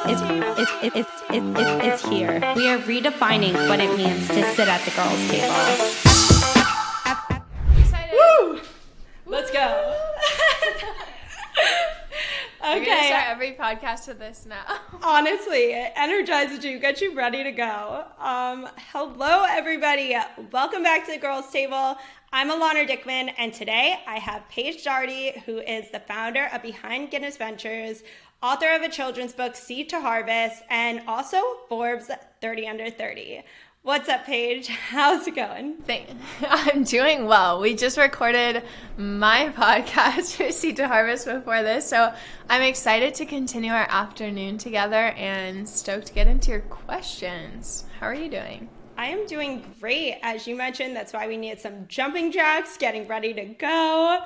It's here. We are redefining what it means to sit at the girls' table. Excited. Woo! Let's go. Okay. We're gonna Okay. start every podcast with this now. Honestly, it energizes you, gets you ready to go. Hello, everybody. Welcome back to the Girls' Table. I'm Alana Dickman, and today I have Paige Doherty, who is the founder of Behind Guinness Ventures, author of a children's book, Seed to Harvest, and also Forbes 30 Under 30. What's up, Paige? How's it going? I'm doing well. We just recorded my podcast for Seed to Harvest before this, so I'm excited to continue our afternoon together and stoked to get into your questions. How are you doing? I am doing great. As you mentioned, that's why we need some jumping jacks, getting ready to go.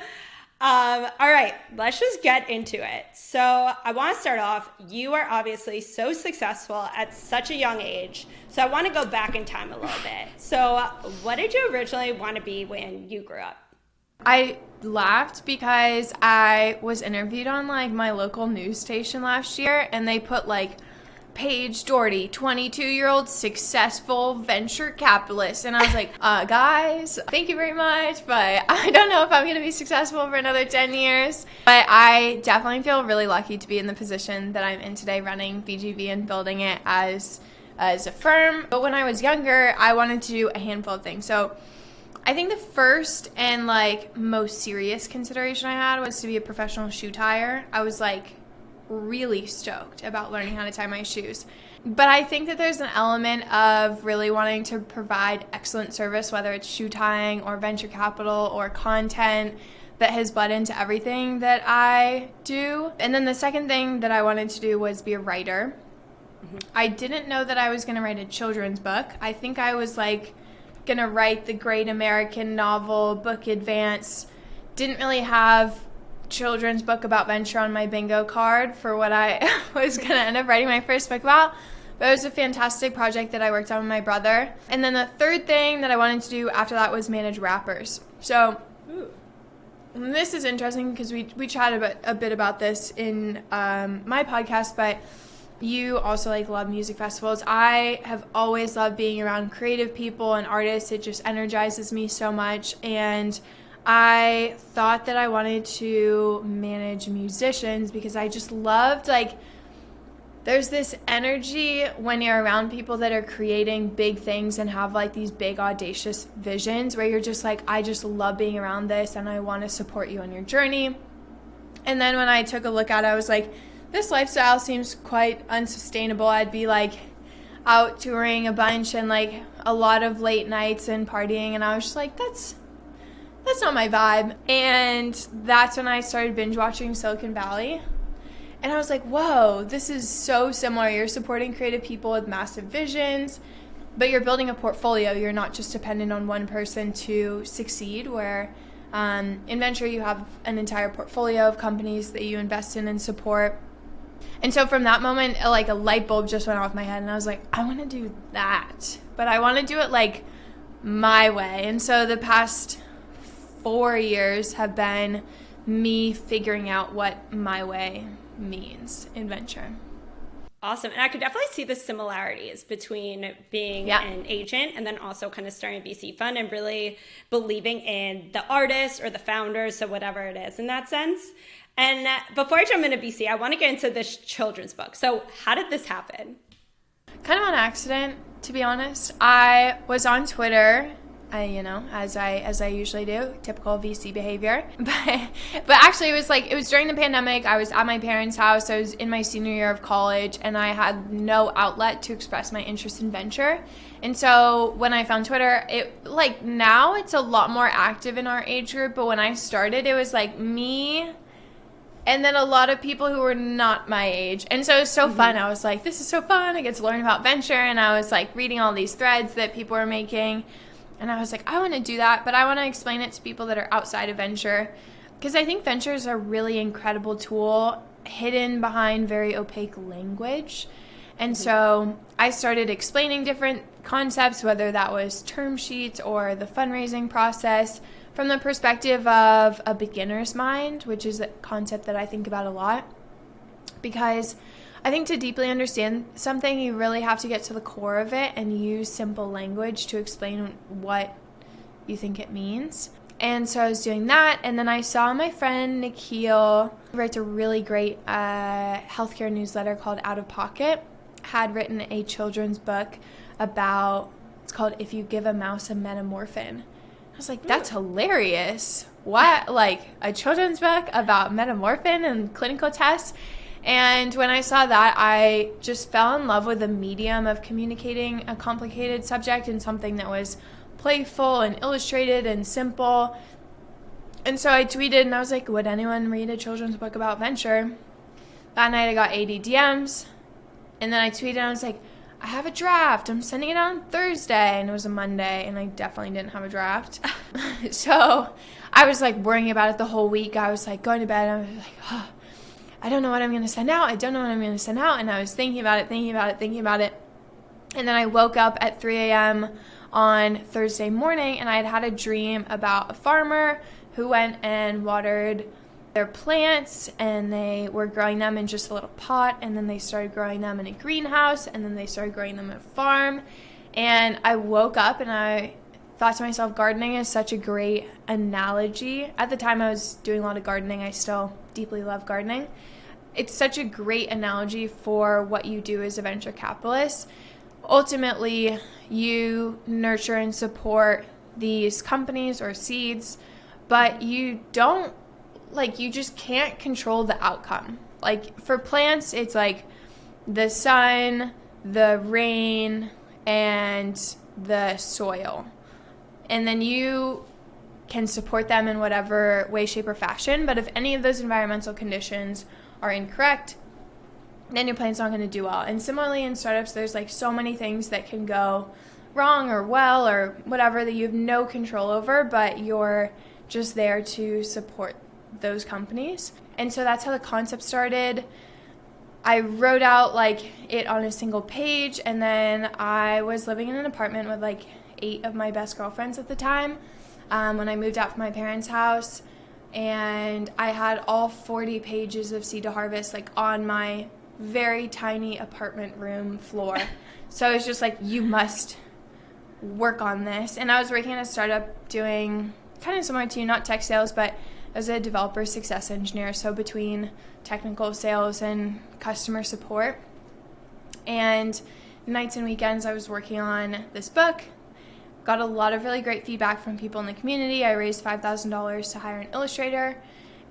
All right, let's just get into it. So I want to start off, you are obviously so successful at such a young age. So I want to go back in time a little bit. So what did you originally want to be when you grew up? I laughed because I was interviewed on my local news station last year, and they put Paige Doherty, 22-year-old successful venture capitalist. And I was like, guys, thank you very much, but I don't know if I'm going to be successful for another 10 years. But I definitely feel really lucky to be in the position that I'm in today, running BGV and building it as a firm. But when I was younger, I wanted to do a handful of things. So I think the first and most serious consideration I had was to be a professional shoe tire. I was really stoked about learning how to tie my shoes. But I think that there's an element of really wanting to provide excellent service, whether it's shoe tying or venture capital or content, that has bled into everything that I do. And then the second thing that I wanted to do was be a writer. Mm-hmm. I didn't know that I was going to write a children's book. I think I was going to write the great American novel, book advance. Didn't really have children's book about venture on my bingo card for what I was going to end up writing my first book about. But it was a fantastic project that I worked on with my brother. And then the third thing that I wanted to do after that was manage rappers. So this is interesting because we chatted a bit about this in my podcast, but you also love music festivals. I have always loved being around creative people and artists. It just energizes me so much. And I thought that I wanted to manage musicians because I just loved, there's this energy when you're around people that are creating big things and have these big audacious visions where you're just I just love being around this and I want to support you on your journey. And then when I took a look at it, I was like, this lifestyle seems quite unsustainable. I'd be out touring a bunch and a lot of late nights and partying, and I was just that's not my vibe. And that's when I started binge watching Silicon Valley. And I was like, whoa, this is so similar. You're supporting creative people with massive visions, but you're building a portfolio. You're not just dependent on one person to succeed, where in venture you have an entire portfolio of companies that you invest in and support. And so from that moment, a light bulb just went off my head, and I was like, I want to do that, but I want to do it my way. And so the past 4 years have been me figuring out what my way means in venture. Awesome. And I could definitely see the similarities between being an agent and then also kind of starting a VC fund and really believing in the artist or the founders, so whatever it is in that sense. And before I jump into VC, I want to get into this children's book. So how did this happen? Kind of on accident, to be honest. I was on Twitter, as I usually do, typical VC behavior. But actually it was during the pandemic. I was at my parents' house. I was in my senior year of college, and I had no outlet to express my interest in venture. And so when I found Twitter, now it's a lot more active in our age group, but when I started, it was me and then a lot of people who were not my age. And so it was so fun. I was like, this is so fun. I get to learn about venture. And I was reading all these threads that people were making. And I was like, I want to do that, but I want to explain it to people that are outside of venture. Because I think venture is a really incredible tool hidden behind very opaque language. And so I started explaining different concepts, whether that was term sheets or the fundraising process, from the perspective of a beginner's mind, which is a concept that I think about a lot. Because I think to deeply understand something, you really have to get to the core of it and use simple language to explain what you think it means. And so I was doing that, and then I saw my friend Nikhil, who writes a really great healthcare newsletter called Out of Pocket, had written a children's book about, it's called If You Give a Mouse a Metamorphin. I was like, that's hilarious. What? Like a children's book about metamorphin and clinical tests? And when I saw that, I just fell in love with the medium of communicating a complicated subject and something that was playful and illustrated and simple. And so I tweeted and I was like, would anyone read a children's book about venture? That night I got 80 DMs. And then I tweeted and I was like, I have a draft. I'm sending it on Thursday. And it was a Monday and I definitely didn't have a draft. So I was like worrying about it the whole week. I was like going to bed and I was like, oh, I don't know what I'm going to send out. I don't know what I'm going to send out. And I was thinking about it. And then I woke up at 3 a.m. on Thursday morning, and I had a dream about a farmer who went and watered their plants, and they were growing them in just a little pot, and then they started growing them in a greenhouse, and then they started growing them in a farm. And I woke up and I thought to myself, gardening is such a great analogy. At the time I was doing a lot of gardening. I still deeply love gardening. It's such a great analogy for what you do as a venture capitalist. Ultimately, you nurture and support these companies or seeds, but you don't, like, you just can't control the outcome. Like, for plants, it's like the sun, the rain, and the soil. And then you can support them in whatever way, shape, or fashion, but if any of those environmental conditions are incorrect, then your plant's not going to do well. And similarly in startups, there's like so many things that can go wrong or well or whatever that you have no control over, but you're just there to support those companies. And so that's how the concept started. I wrote out like it on a single page, and then I was living in an apartment with like 8 of my best girlfriends at the time when I moved out from my parents' house, and I had all 40 pages of Seed to Harvest like on my very tiny apartment room floor. So it's just like, you must work on this. And I was working at a startup doing kind of similar to you, not tech sales, but as a developer success engineer, so between technical sales and customer support. And nights and weekends I was working on this book. Got a lot of really great feedback from people in the community. I raised $5,000 to hire an illustrator.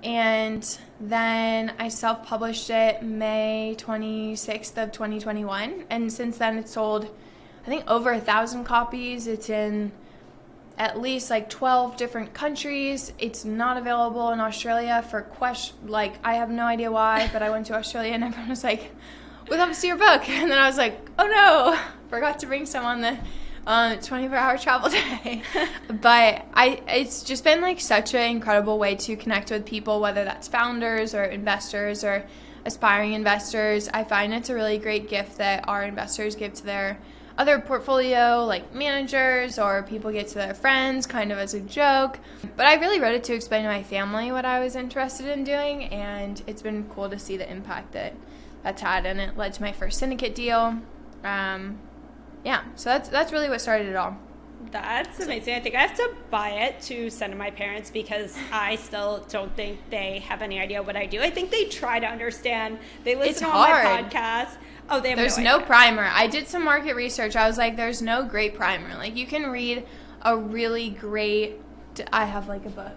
And then I self-published it May 26th of 2021. And since then it's sold, I think, over 1,000 copies. It's in at least like 12 different countries. It's not available in Australia for I have no idea why, but I went to Australia and everyone was like, we'd love to see your book. And then I was like, oh no, forgot to bring some on the 24-hour travel day. But it's just been like such an incredible way to connect with people, whether that's founders or investors or aspiring investors. I find it's a really great gift that our investors give to their other portfolio like managers, or people get to their friends kind of as a joke. But I really wrote it to explain to my family what I was interested in doing, and it's been cool to see the impact that that's had, and it led to my first syndicate deal. Yeah, so that's really what started it all. That's amazing. I think I have to buy it to send to my parents because I still don't think they have any idea what I do. I think they try to understand. They listen to all my podcasts. Oh, they have There's no primer. I did some market research. I was like, there's no great primer. Like, you can read a really great, I have like a book,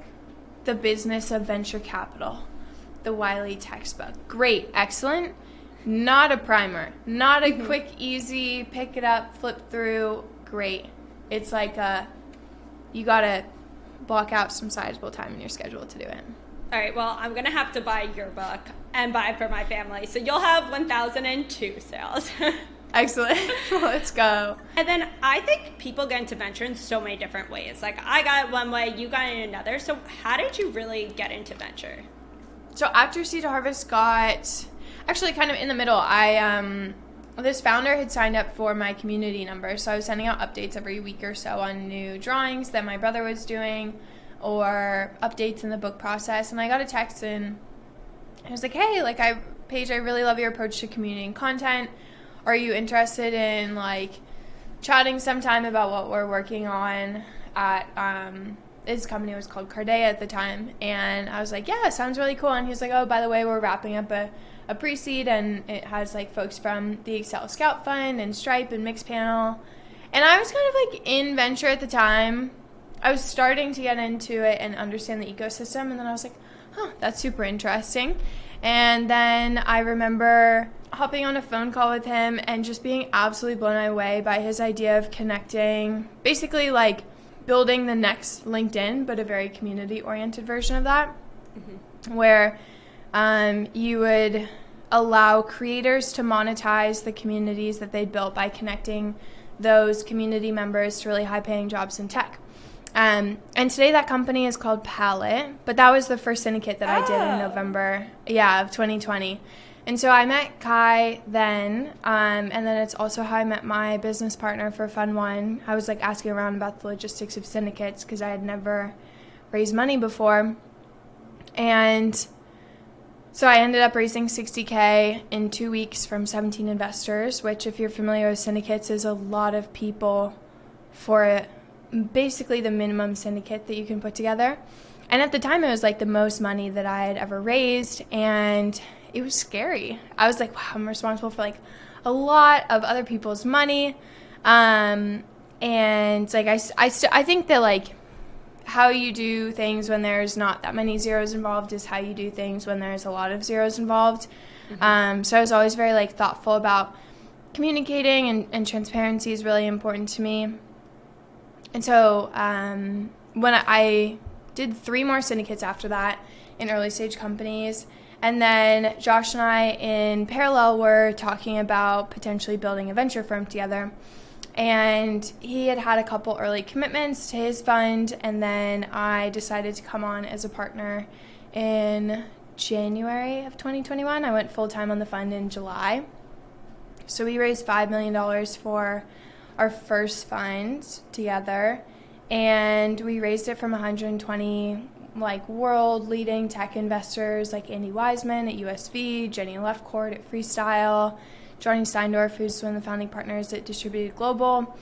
The Business of Venture Capital, the Wiley textbook. Great, excellent. Not a primer. Not a quick, easy, pick it up, flip through, great. It's like you got to block out some sizable time in your schedule to do it. All right, well, I'm going to have to buy your book and buy it for my family. So you'll have 1,002 sales. Excellent. Let's go. And then I think people get into venture in so many different ways. Like, I got it one way, you got it in another. So how did you really get into venture? So after Seed to Harvest got, actually kind of in the middle, this founder had signed up for my community number. So I was sending out updates every week or so on new drawings that my brother was doing, or updates in the book process. And I got a text and I was like, hey, like, I Paige, I really love your approach to community and content. Are you interested in like chatting sometime about what we're working on at his company was called Cardea at the time, and I was like, yeah, sounds really cool. And he's like, oh, by the way, we're wrapping up a pre-seed, and it has like folks from the Excel Scout Fund and Stripe and Mixpanel. And I was kind of like in venture at the time. I was starting to get into it and understand the ecosystem, and then I was like, that's super interesting. And then I remember hopping on a phone call with him and just being absolutely blown away by his idea of connecting, basically like building the next LinkedIn, but a very community-oriented version of that, where you would allow creators to monetize the communities that they'd built by connecting those community members to really high-paying jobs in tech. And today that company is called Palette, but that was the first syndicate that I did in November, of 2020. And so I met Kai then, and then it's also how I met my business partner for Fund One. I was like asking around about the logistics of syndicates because I had never raised money before. And so I ended up raising $60K in 2 weeks from 17 investors, which if you're familiar with syndicates is a lot of people for basically the minimum syndicate that you can put together. And at the time, it was like the most money that I had ever raised, and it was scary. I was like, wow, I'm responsible for like a lot of other people's money. And like I think that like how you do things when there's not that many zeros involved is how you do things when there's a lot of zeros involved. So I was always very like thoughtful about communicating, and transparency is really important to me. And so when I did 3 more syndicates after that in early stage companies, and then Josh and I in parallel were talking about potentially building a venture firm together. And he had a couple early commitments to his fund, and then I decided to come on as a partner in January of 2021. I went full-time on the fund in July. So we raised $5 million for our first fund together, and we raised it from 120 like world leading tech investors like Andy Wiseman at USV, Jenny Lefcourt at Freestyle, Johnny Steindorf, who's one of the founding partners at Distributed Global,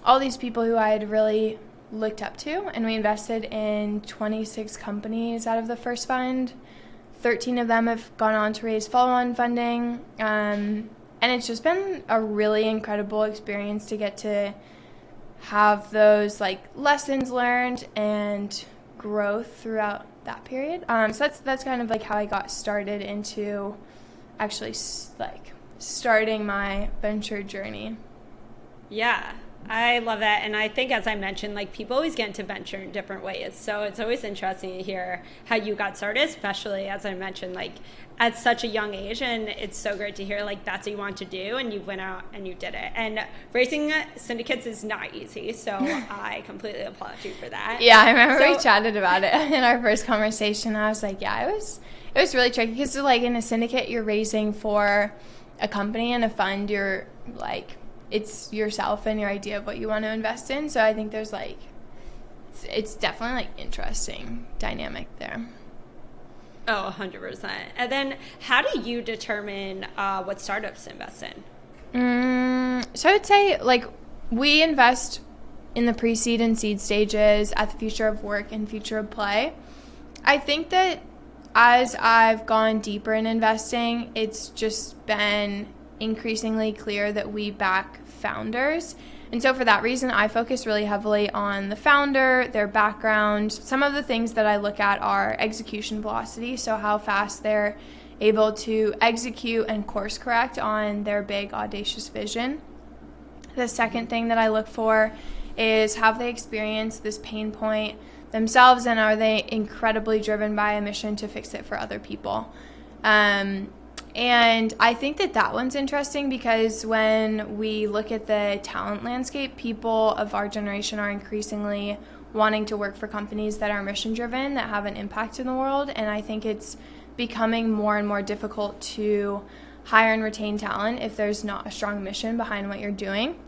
all these people who I had really looked up to. And we invested in 26 companies out of the first fund. 13 of them have gone on to raise follow-on funding. And it's just been a really incredible experience to get to have those like lessons learned and growth throughout that period. So that's kind of like how I got started into actually like starting my venture journey. Yeah, I love that. And I think, as I mentioned, like people always get into venture in different ways. So it's always interesting to hear how you got started, especially as I mentioned, like at such a young age. And it's so great to hear like that's what you want to do, and you went out and you did it. And raising syndicates is not easy. So I completely applaud you for that. Yeah, I remember we chatted about it in our first conversation. I was like, yeah, it was really tricky because like in a syndicate, you're raising for a company, and a fund, you're like, it's yourself and your idea of what you want to invest in. So I think there's like, it's definitely like interesting dynamic there. Oh, 100%. And then how do you determine what startups to invest in? So I would say like we invest in the pre-seed and seed stages at the future of work and future of play. I think that as I've gone deeper in investing, it's just been increasingly clear that we back founders. And so for that reason, I focus really heavily on the founder, their background. Some of the things that I look at are execution velocity, so how fast they're able to execute and course correct on their big, audacious vision. The second thing that I look for is have they experienced this pain point themselves, and are they incredibly driven by a mission to fix it for other people? And I think that one's interesting because when we look at the talent landscape, people of our generation are increasingly wanting to work for companies that are mission driven, that have an impact in the world. And I think it's becoming more and more difficult to hire and retain talent if there's not a strong mission behind what you're doing.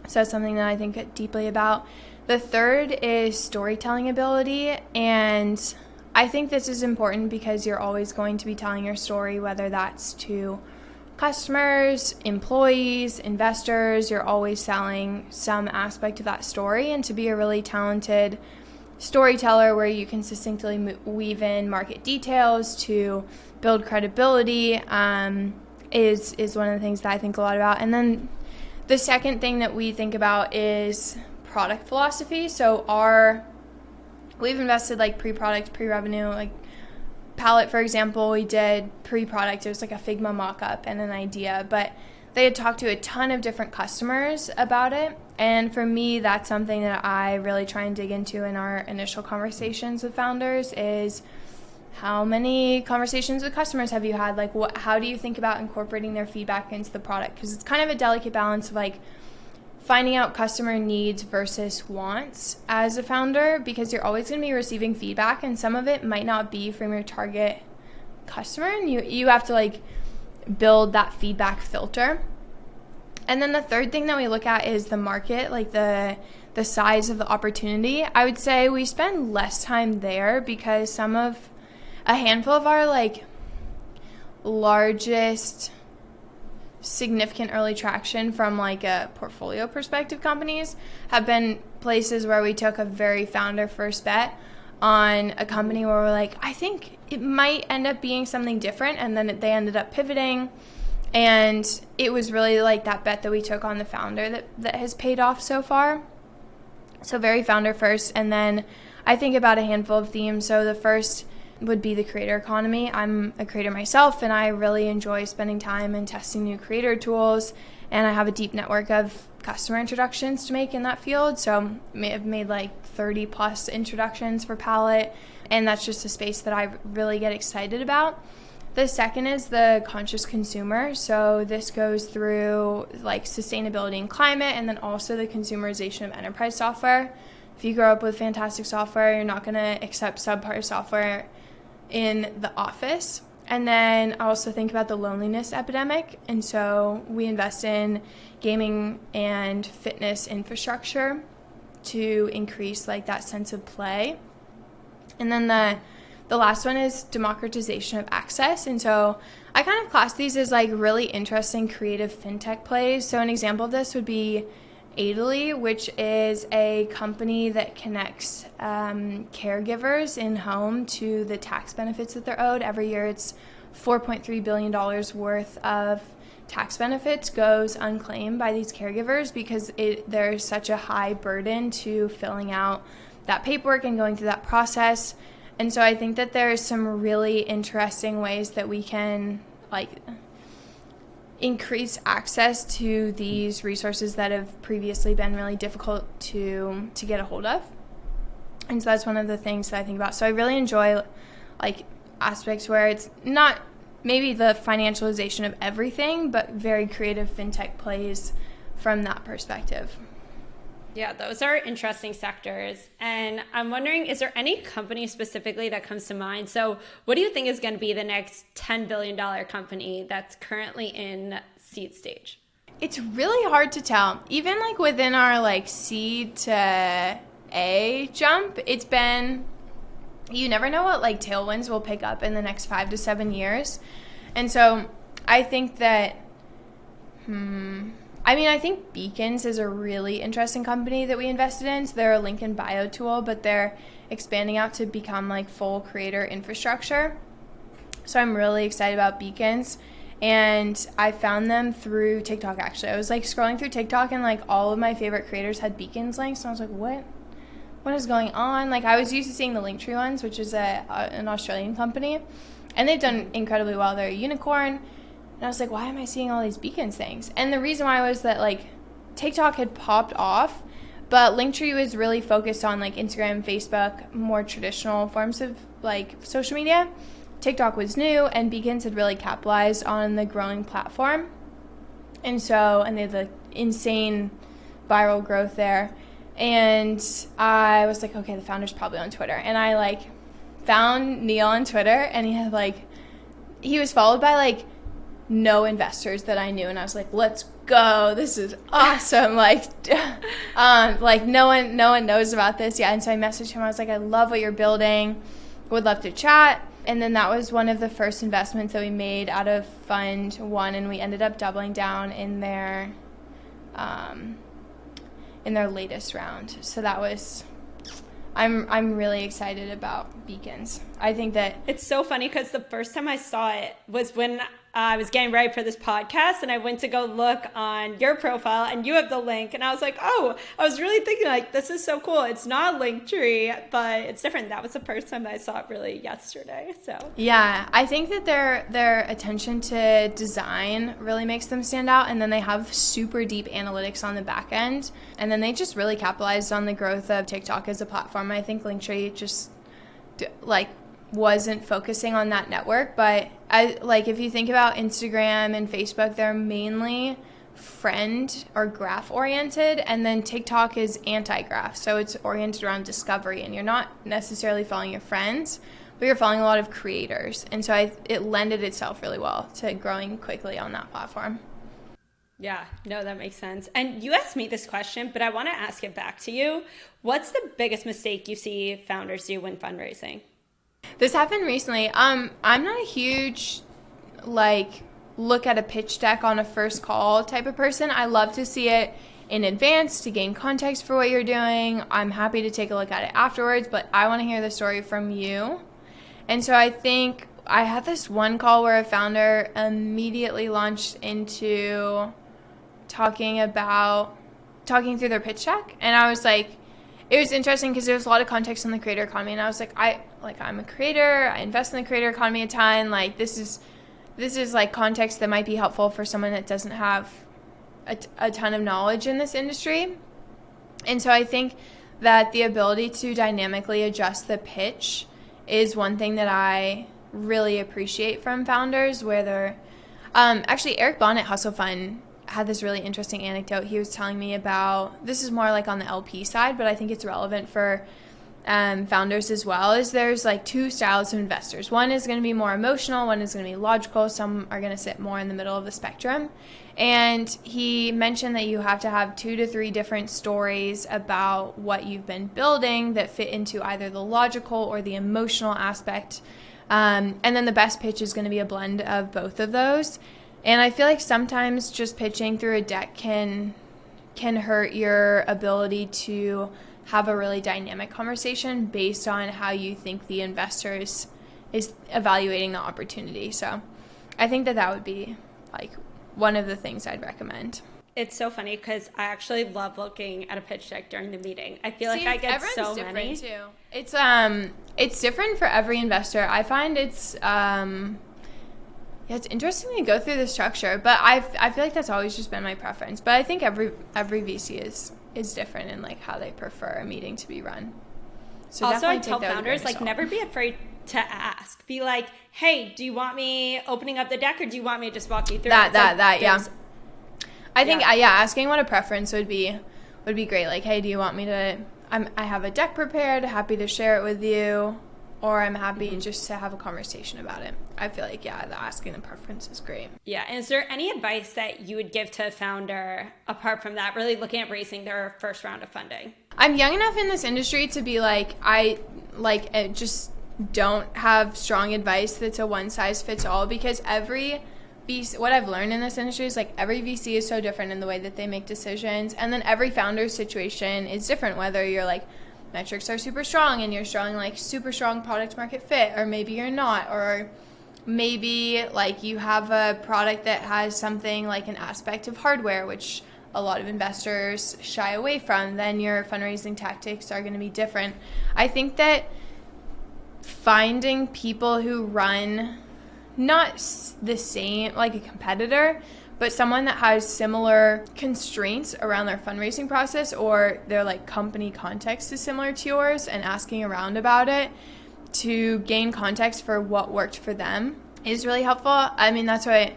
So that's something that I think deeply about. The third is storytelling ability, and I think this is important because you're always going to be telling your story, whether that's to customers, employees, investors. You're always selling some aspect of that story, and to be a really talented storyteller where you can succinctly weave in market details to build credibility is one of the things that I think a lot about. And then the second thing that we think about is product philosophy. So we've invested like pre-product, pre-revenue, like Palette, for example, we did pre-product. It was like a Figma mock-up and an idea, but they had talked to a ton of different customers about it. And for me, that's something that I really try and dig into in our initial conversations with founders is how many conversations with customers have you had? Like, how do you think about incorporating their feedback into the product? Because it's kind of a delicate balance of like finding out customer needs versus wants as a founder, because you're always going to be receiving feedback, and some of it might not be from your target customer, and you have to like build that feedback filter. And then the third thing that we look at is the market, like the size of the opportunity. I would say we spend less time there because a handful of our like largest significant early traction from like a portfolio perspective companies have been places where we took a very founder first bet on a company where we're like, I think it might end up being something different, and then they ended up pivoting, and it was really like that bet that we took on the founder that has paid off so far. So very founder first. And then I think about a handful of themes. So the first would be the creator economy. I'm a creator myself, and I really enjoy spending time and testing new creator tools, and I have a deep network of customer introductions to make in that field. So I've made like 30 plus introductions for Palette, and that's just a space that I really get excited about. The second is the conscious consumer. So this goes through like sustainability and climate, and then also the consumerization of enterprise software. If you grow up with fantastic software, you're not going to accept subpar software in the office. And then I also think about the loneliness epidemic, and so we invest in gaming and fitness infrastructure to increase like that sense of play. And then the last one is democratization of access, and so I kind of class these as like really interesting creative fintech plays. So an example of this would be Aidly, which is a company that connects caregivers in home to the tax benefits that they're owed. Every year it's $4.3 billion worth of tax benefits goes unclaimed by these caregivers because there's such a high burden to filling out that paperwork and going through that process. And so I think that there's some really interesting ways that we can like increase access to these resources that have previously been really difficult to get a hold of. And so that's one of the things that I think about. So I really enjoy like aspects where it's not maybe the financialization of everything, but very creative fintech plays from that perspective. Yeah, those are interesting sectors. And I'm wondering, is there any company specifically that comes to mind? So what do you think is going to be the next $10 billion company that's currently in seed stage? It's really hard to tell. Even like within our like seed to A jump, it's been, you never know what like tailwinds will pick up in the next 5 to 7 years. And so I think that, I think Beacons is a really interesting company that we invested in. So they're a link in bio tool, but they're expanding out to become like full creator infrastructure. So I'm really excited about Beacons. And I found them through TikTok, actually. I was like scrolling through TikTok, and like all of my favorite creators had Beacons links. And I was like, what is going on? Like I was used to seeing the Linktree ones, which is an Australian company. And they've done incredibly well. They're a unicorn. And I was like, why am I seeing all these Beacons things? And the reason why was that like TikTok had popped off, but Linktree was really focused on like Instagram, Facebook, more traditional forms of like social media. TikTok was new, and Beacons had really capitalized on the growing platform. And they had the insane viral growth there. And I was like, okay, the founder's probably on Twitter. And I like found Neil on Twitter, and he was followed by like no investors that I knew, and I was like, let's go, this is awesome. like no one knows about this yet. And so I messaged him. I was like, I love what you're building. would love to chat. And then that was one of the first investments that we made out of Fund 1, and we ended up doubling down in their latest round. So that was, I'm really excited about Beacons. I think that it's so funny because the first time I saw it was when I was getting ready for this podcast, and I went to go look on your profile, and you have the link, and I was like, oh, I was really thinking, like, this is so cool. It's not a link tree, but it's different. That was the first time I saw it really yesterday. So yeah, I think that their attention to design really makes them stand out, and then they have super deep analytics on the back end, and then they just really capitalized on the growth of TikTok as a platform. I think Linktree just wasn't focusing on that network, but if you think about Instagram and Facebook, they're mainly friend or graph oriented, and then TikTok is anti-graph, so it's oriented around discovery, and you're not necessarily following your friends, but you're following a lot of creators, and so it lended itself really well to growing quickly on that platform. Yeah, no, that makes sense. And you asked me this question, but I want to ask it back to you. What's the biggest mistake you see founders do when fundraising? This happened recently. I'm not a huge, look at a pitch deck on a first call type of person. I love to see it in advance to gain context for what you're doing. I'm happy to take a look at it afterwards, but I want to hear the story from you. And so I think I had this one call where a founder immediately launched into talking through their pitch deck. And I was like, it was interesting because there was a lot of context on the creator economy, and I was like, I'm a creator. I invest in the creator economy a ton. Like, this is like context that might be helpful for someone that doesn't have a ton of knowledge in this industry. And so I think that the ability to dynamically adjust the pitch is one thing that I really appreciate from founders, where they're actually Eric Bonnet, Hustle Fund, had this really interesting anecdote he was telling me about. This is more like on the LP side, but I think it's relevant for founders as well. Is there's like two styles of investors. One is going to be more emotional, one is going to be logical. Some are going to sit more in the middle of the spectrum. And he mentioned that you have to have 2 to 3 different stories about what you've been building that fit into either the logical or the emotional aspect. And then the best pitch is going to be a blend of both of those. And I feel like sometimes just pitching through a deck can hurt your ability to have a really dynamic conversation based on how you think the investor is evaluating the opportunity. So I think that would be like one of the things I'd recommend. It's so funny because I actually love looking at a pitch deck during the meeting. I feel like I get so many. Too. It's different for every investor. I find it's interesting to go through the structure, but I feel like that's always just been my preference. But I think every VC is different in like how they prefer a meeting to be run. So also, I tell founders, like, never be afraid to ask. Be like, hey, do you want me opening up the deck, or do you want me to just walk you through it? I think asking what a preference would be great. Like, hey, do you want me to? I have a deck prepared, happy to share it with you, or I'm happy just to have a conversation about it. I feel like, the asking the preference is great. Yeah, and is there any advice that you would give to a founder, apart from that, really looking at raising their first round of funding? I'm young enough in this industry to be like, I just don't have strong advice that's a one-size-fits-all, because every VC, what I've learned in this industry is like every VC is so different in the way that they make decisions, and then every founder's situation is different, whether you're like, metrics are super strong and you're showing like super strong product market fit, or maybe you're not, or maybe like you have a product that has something like an aspect of hardware, which a lot of investors shy away from, then your fundraising tactics are going to be different. I think that finding people who run not the same, like a competitor, but someone that has similar constraints around their fundraising process, or their like company context is similar to yours, and asking around about it to gain context for what worked for them is really helpful. I mean, that's why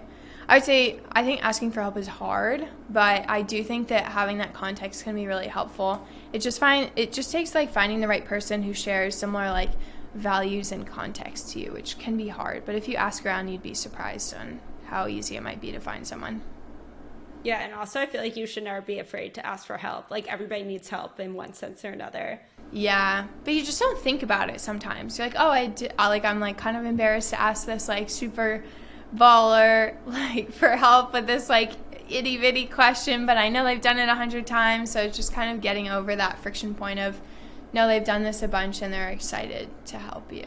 I would say I think asking for help is hard, but I do think that having that context can be really helpful. It just takes like finding the right person who shares similar like values and context to you, which can be hard. But if you ask around, you'd be surprised on how easy it might be to find someone. Yeah, and also I feel like you should never be afraid to ask for help. Like, everybody needs help in one sense or another. Yeah, but you just don't think about it sometimes. You're like, oh, I'm like kind of embarrassed to ask this like super baller like for help with this like itty bitty question, but I know they've done it 100 times, so it's just kind of getting over that friction point of, no, they've done this a bunch and they're excited to help you.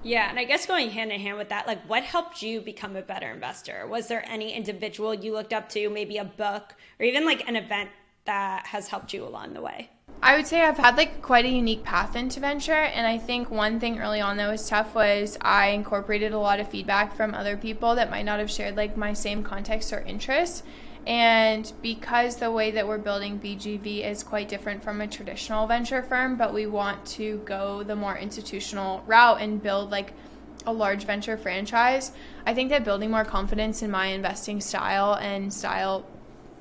Yeah, and I guess going hand in hand with that, like what helped you become a better investor? Was there any individual you looked up to, maybe a book, or even like an event that has helped you along the way? I would say I've had like quite a unique path into venture, and I think one thing early on that was tough was I incorporated a lot of feedback from other people that might not have shared like my same context or interests. And because the way that we're building BGV is quite different from a traditional venture firm, but we want to go the more institutional route and build like a large venture franchise, I think that building more confidence in my investing style and style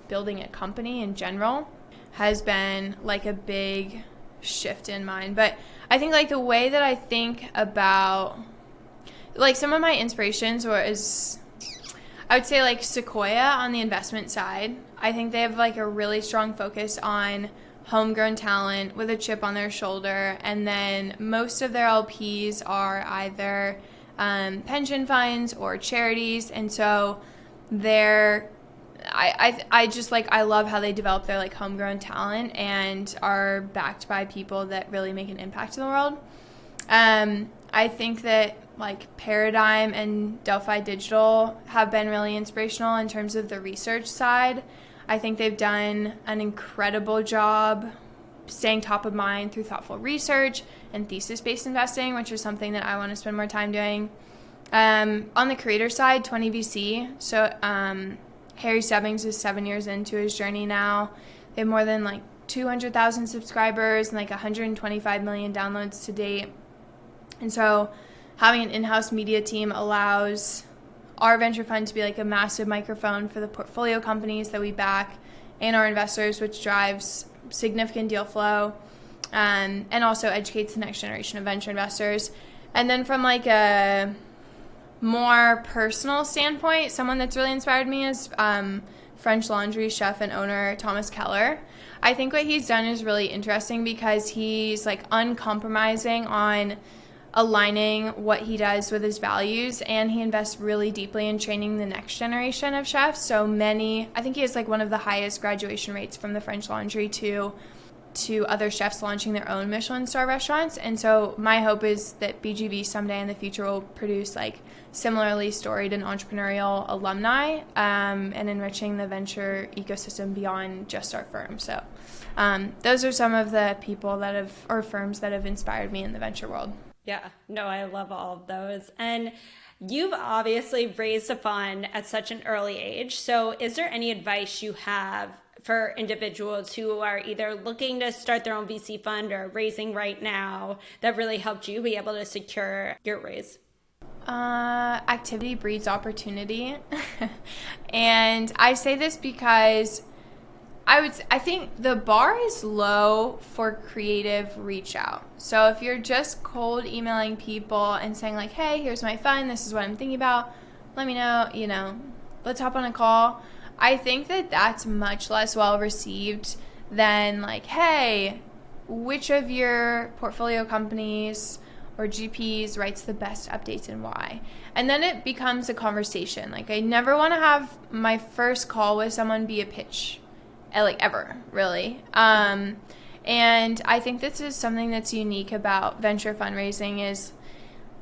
building a company in general has been like a big shift in mine. But I think like the way that I think about like some of my inspirations was, I would say like Sequoia on the investment side. I think they have like a really strong focus on homegrown talent with a chip on their shoulder. And then most of their LPs are either pension funds or charities. And so I just like, I love how they develop their like homegrown talent and are backed by people that really make an impact in the world. I think that like Paradigm and Delphi Digital have been really inspirational in terms of the research side. I think they've done an incredible job staying top of mind through thoughtful research and thesis-based investing, which is something that I want to spend more time doing. On the creator side, 20VC. So Harry Stebbings is 7 years into his journey now. They have more than like 200,000 subscribers and like 125 million downloads to date. And so having an in-house media team allows our venture fund to be like a massive microphone for the portfolio companies that we back and our investors, which drives significant deal flow, and also educates the next generation of venture investors. And then from like a more personal standpoint, someone that's really inspired me is French Laundry chef and owner Thomas Keller. I think what he's done is really interesting because he's like uncompromising on aligning what he does with his values, and he invests really deeply in training the next generation of chefs. So I think he has like one of the highest graduation rates from the French Laundry to other chefs launching their own Michelin star restaurants. And so my hope is that BGV someday in the future will produce like similarly storied and entrepreneurial alumni, and enriching the venture ecosystem beyond just our firm. So those are some of the people or firms that have inspired me in the venture world. Yeah, no, I love all of those. And you've obviously raised a fund at such an early age. So is there any advice you have for individuals who are either looking to start their own VC fund or raising right now that really helped you be able to secure your raise? Activity breeds opportunity. And I say this because I think the bar is low for creative reach out. So if you're just cold emailing people and saying like, hey, here's my fund, this is what I'm thinking about, let me know, let's hop on a call. I think that that's much less well received than like, hey, which of your portfolio companies or GPs writes the best updates and why? And then it becomes a conversation. Like I never want to have my first call with someone be a pitch. Like ever, really. And I think this is something that's unique about venture fundraising is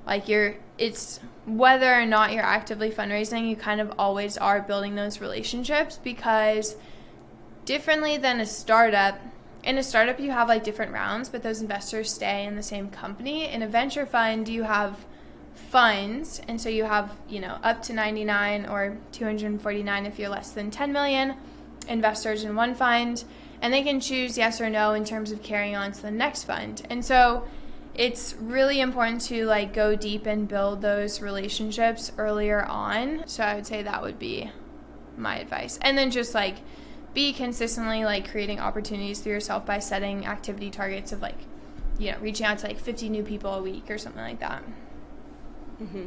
like it's whether or not you're actively fundraising, you kind of always are building those relationships, because differently than a startup, in a startup you have like different rounds, but those investors stay in the same company. In a venture fund, you have funds, and so you have, up to 99 or 249 if you're less than 10 million investors in one fund, and they can choose yes or no in terms of carrying on to the next fund. And so it's really important to like go deep and build those relationships earlier on. So I would say that would be my advice. And then just like be consistently like creating opportunities for yourself by setting activity targets of like, reaching out to like 50 new people a week or something like that. Mm-hmm.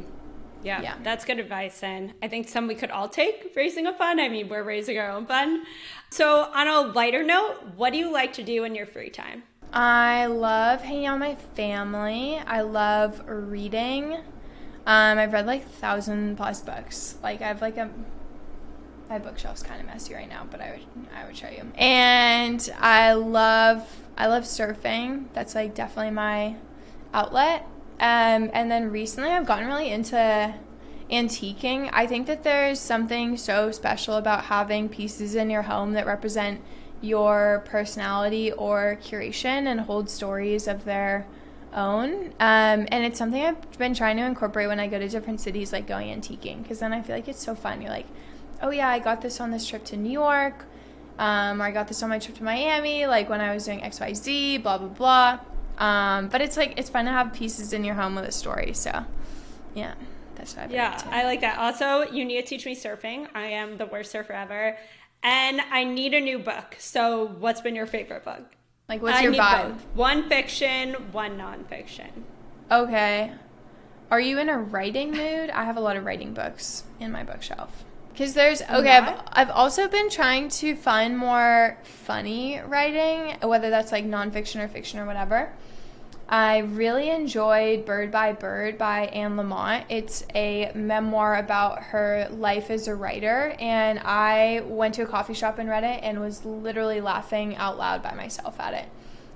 Yeah, that's good advice. And I think some we could all take raising a fund. I mean, we're raising our own fund. So on a lighter note, what do you like to do in your free time? I love hanging out with my family. I love reading. I've read like 1,000+ books. Like my bookshelf's kind of messy right now, but I would show you. And I love surfing. That's like definitely my outlet. And then recently I've gotten really into antiquing. I think that there's something so special about having pieces in your home that represent your personality or curation and hold stories of their own. And it's something I've been trying to incorporate when I go to different cities, like going antiquing, because then I feel like it's so fun. You're like, oh yeah, I got this on this trip to New York, or I got this on my trip to Miami, like when I was doing XYZ, blah, blah, blah. But it's like, it's fun to have pieces in your home with a story. So yeah, that's what I've been into. I like that. Also, you need to teach me surfing. I am the worst surfer ever. And I need a new book. So what's been your favorite book? Like, what's your vibe? Both. One fiction, one nonfiction. Okay. Are you in a writing mood? I have a lot of writing books in my bookshelf. Because I've also been trying to find more funny writing, whether that's like nonfiction or fiction or whatever. I really enjoyed Bird by Bird by Anne Lamott. It's a memoir about her life as a writer, and I went to a coffee shop and read it and was literally laughing out loud by myself at it.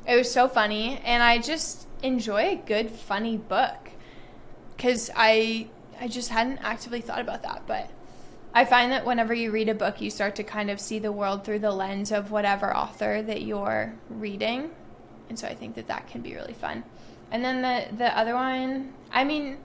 It was so funny, and I just enjoy a good, funny book because I just hadn't actively thought about that, but I find that whenever you read a book, you start to kind of see the world through the lens of whatever author that you're reading. And so I think that can be really fun. And then the other one, I mean,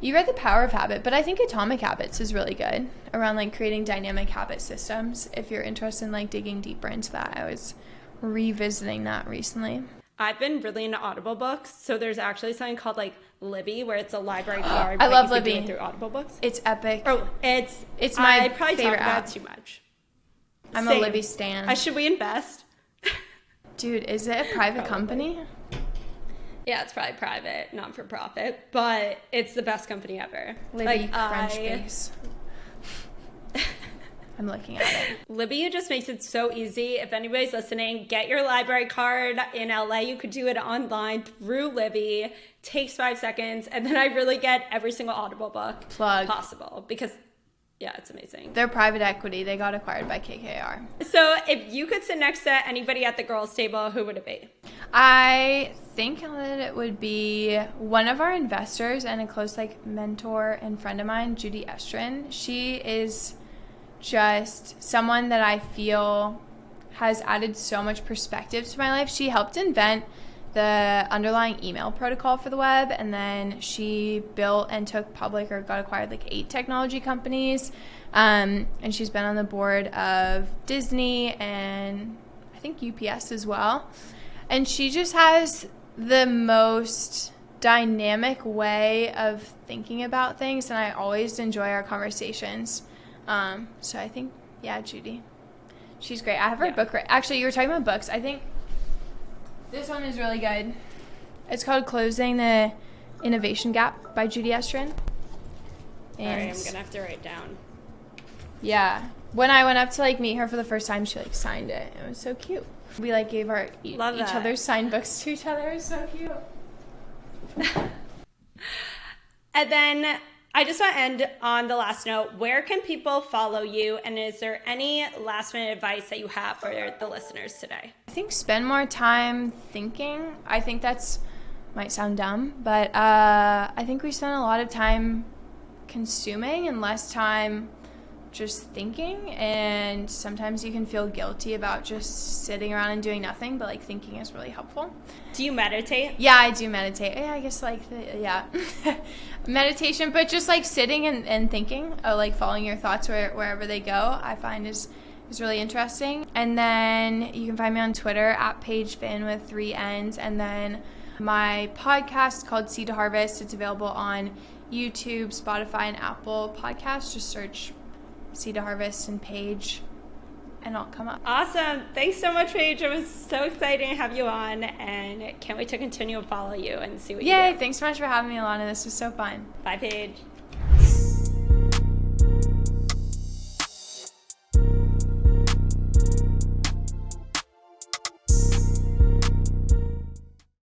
you read The Power of Habit, but I think Atomic Habits is really good around like creating dynamic habit systems. If you're interested in like digging deeper into that, I was revisiting that recently. I've been really into Audible books. So there's actually something called like Libby, where it's a library card. I love Libby. Through Audible books. It's epic. Oh, it's my I probably favorite talk about app. Too much. I'm Same. a Libby stan. Should we invest? Dude, is it a private company? Yeah, it's probably private, not for profit, but it's the best company ever. Libby Crunchbase. I'm looking at it. Libby just makes it so easy. If anybody's listening, get your library card in LA. You could do it online through Libby. Takes 5 seconds, and then I really get every single Audible book possible because yeah, it's amazing. They're private equity. They got acquired by KKR. So if you could sit next to anybody at the girls' table, who would it be? I think that it would be one of our investors and a close like mentor and friend of mine, Judy Estrin. She is just someone that I feel has added so much perspective to my life. She helped invent the underlying email protocol for the web, and then she built and took public or got acquired like 8 technology companies, and she's been on the board of Disney and I think UPS as well, and she just has the most dynamic way of thinking about things, and I always enjoy our conversations. So I think, yeah, Judy, she's great. I have her book actually, you were talking about books. I think this one is really good. It's called Closing the Innovation Gap by Judy Estrin. All right, I'm going to have to write down. Yeah. When I went up to like meet her for the first time, she like signed it. It was so cute. We like gave our each other's signed books to each other. It was so cute. And then I just want to end on the last note. Where can people follow you? And is there any last minute advice that you have for the listeners today? I think spend more time thinking. I think might sound dumb, but I think we spend a lot of time consuming and less time just thinking, and sometimes you can feel guilty about just sitting around and doing nothing, but like thinking is really helpful. Do you meditate? Yeah, I do meditate. Yeah, I guess meditation, but just like sitting and thinking, like following your thoughts wherever they go, I find is really interesting. And then you can find me on Twitter at Paige Finn with 3 N's, and then my podcast called Seed to Harvest. It's available on YouTube, Spotify, and Apple Podcasts. Just search Seed to Harvest and Paige, and I'll come up. Awesome. Thanks so much, Paige. It was so exciting to have you on, and can't wait to continue to follow you and see what you do. Yay. Thanks so much for having me, Alana. This was so fun. Bye, Paige.